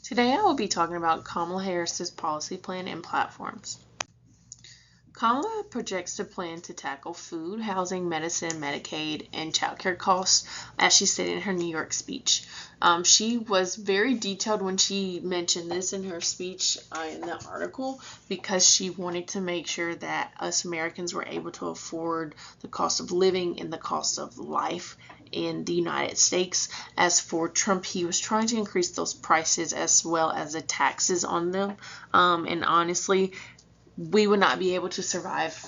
Today I will be talking about Kamala Harris's policy plan and platforms. Kamala projects to plan to tackle food, housing, medicine, Medicaid, and childcare costs, as she said in her New York speech. She was very detailed when she mentioned this in her speech in the article because she wanted to make sure that us Americans were able to afford the cost of living and the cost of life in the United States. As for Trump, he was trying to increase those prices as well as the taxes on them. And honestly, we would not be able to survive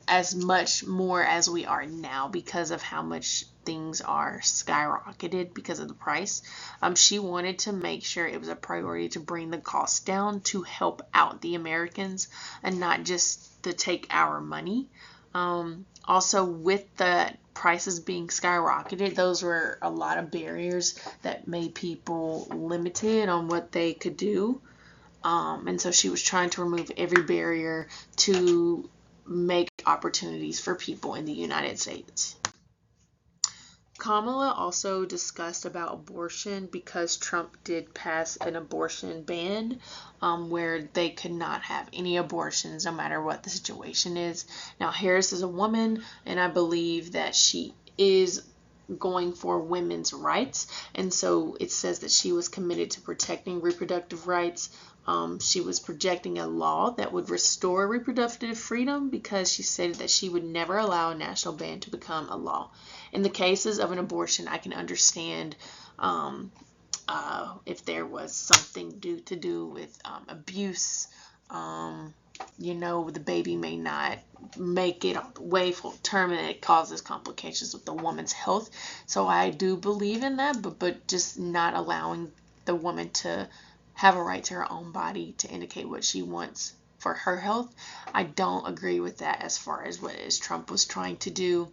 as much more as we are now because of how much things are skyrocketed because of the price. She wanted to make sure it was a priority to bring the cost down to help out the Americans and not just to take our money. Also, with the prices being skyrocketed, those were a lot of barriers that made people limited on what they could do. And so she was trying to remove every barrier to make opportunities for people in the United States. Kamala also discussed about abortion because Trump did pass an abortion ban where they could not have any abortions no matter what the situation is. Now, Harris is a woman, and I believe that she is going for women's rights, and so it says that she was committed to protecting reproductive rights. She was projecting a law that would restore reproductive freedom because she stated that she would never allow a national ban to become a law. In the cases of an abortion, I can understand if there was something to do with abuse. The baby may not make it all the way full term and it causes complications with the woman's health. So I do believe in that, but just not allowing the woman to have a right to her own body to indicate what she wants for her health. I don't agree with that as far as what Trump was trying to do.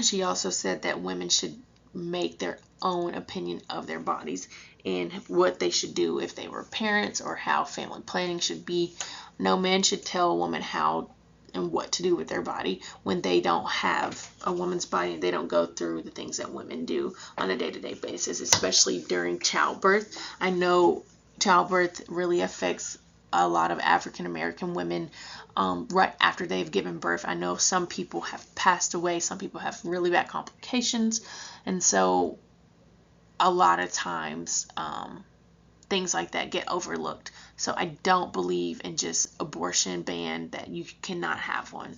She also said that women should make their own opinion of their bodies and what they should do if they were parents or how family planning should be. No man should tell a woman how and what to do with their body when they don't have a woman's body and they don't go through the things that women do on a day-to-day basis, especially during childbirth. I know childbirth really affects a lot of African American women right after they've given birth. I know some people have passed away, some people have really bad complications, and so a lot of times things like that get overlooked. So I don't believe in just abortion ban that you cannot have one.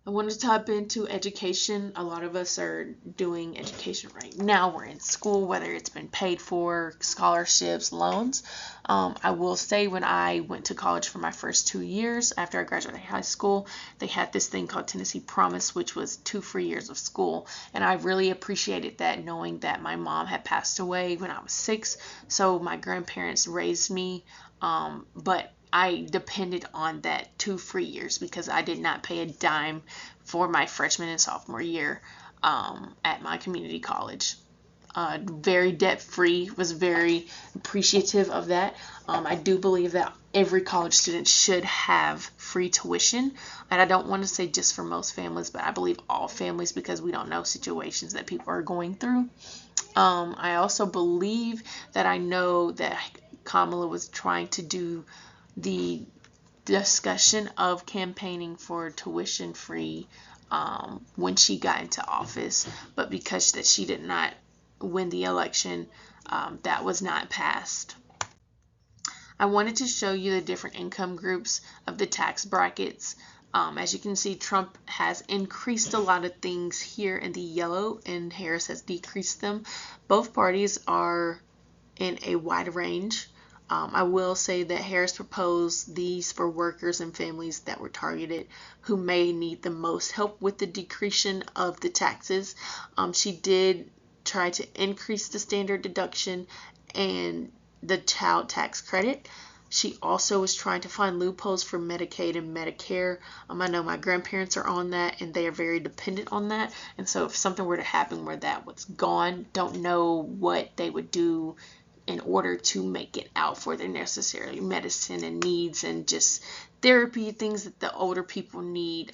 I want to tap into education. A lot of us are doing education right now. We're in school, whether it's been paid for, scholarships, loans. I will say when I went to college for my first 2 years after I graduated high school, they had this thing called Tennessee Promise, which was 2 free years of school. And I really appreciated that, knowing that my mom had passed away when I was 6. So my grandparents raised me, but I depended on that 2 free years because I did not pay a dime for my freshman and sophomore year at my community college. Very debt free, was very appreciative of that. I do believe that every college student should have free tuition, and I don't want to say just for most families, but I believe all families because we don't know situations that people are going through. I also believe that I know that Kamala was trying to do the discussion of campaigning for tuition free when she got into office, but because that she did not win the election, that was not passed. I wanted to show you the different income groups of the tax brackets. As you can see, Trump has increased a lot of things here in the yellow and Harris has decreased them. Both parties are in a wide range. I will say that Harris proposed these for workers and families that were targeted who may need the most help with the decreasing of the taxes. She did try to increase the standard deduction and the child tax credit. She also was trying to find loopholes for Medicaid and Medicare. I know my grandparents are on that and they are very dependent on that. And so if something were to happen where that was gone, don't know what they would do in order to make it out for their necessary medicine and needs and just therapy, things that the older people need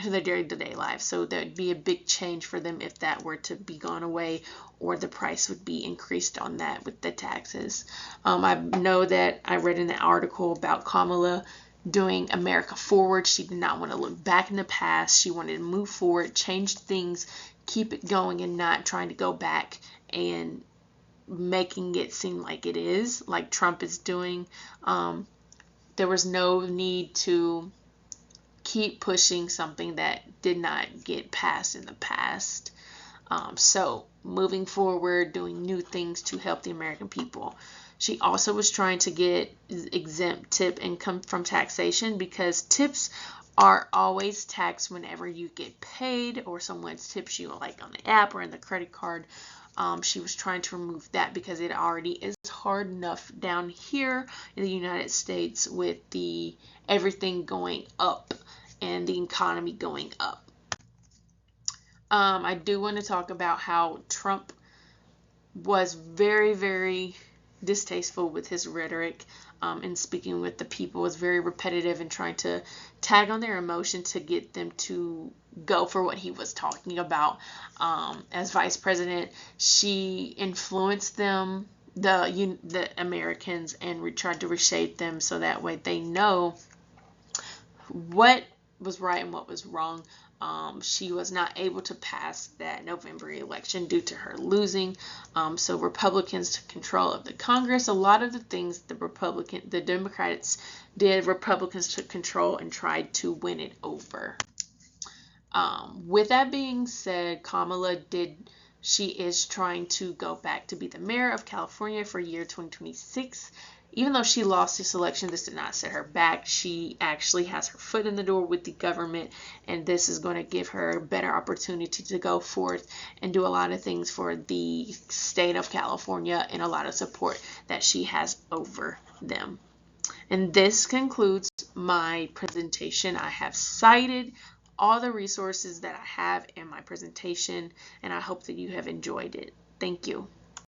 their day-to-day life. So there'd be a big change for them if that were to be gone away, or the price would be increased on that with the taxes. I know that I read in an article about Kamala doing America Forward. She did not want to look back in the past. She wanted to move forward, change things, keep it going, and not trying to go back and making it seem like it is, like Trump is doing. There was no need to keep pushing something that did not get passed in the past. So moving forward, doing new things to help the American people. She also was trying to get exempt tip income from taxation, because tips are always taxed whenever you get paid or someone tips you, like on the app or in the credit card. She was trying to remove that because it already is hard enough down here in the United States with the everything going up and the economy going up. I do want to talk about how Trump was very, very distasteful with his rhetoric, and speaking with the people was very repetitive and trying to tag on their emotion to get them to go for what he was talking about. As vice president, she influenced them, the Americans, and tried to reshape them so that way they know what was right and what was wrong. She was not able to pass that November election due to her losing. So Republicans took control of the Congress. A lot of the things the Democrats did, Republicans took control and tried to win it over. With that being said, she is trying to go back to be the mayor of California for year 2026. Even though she lost this election, this did not set her back. She actually has her foot in the door with the government, and this is going to give her a better opportunity to go forth and do a lot of things for the state of California, and a lot of support that she has over them. And this concludes my presentation. I have cited all the resources that I have in my presentation, and I hope that you have enjoyed it. Thank you.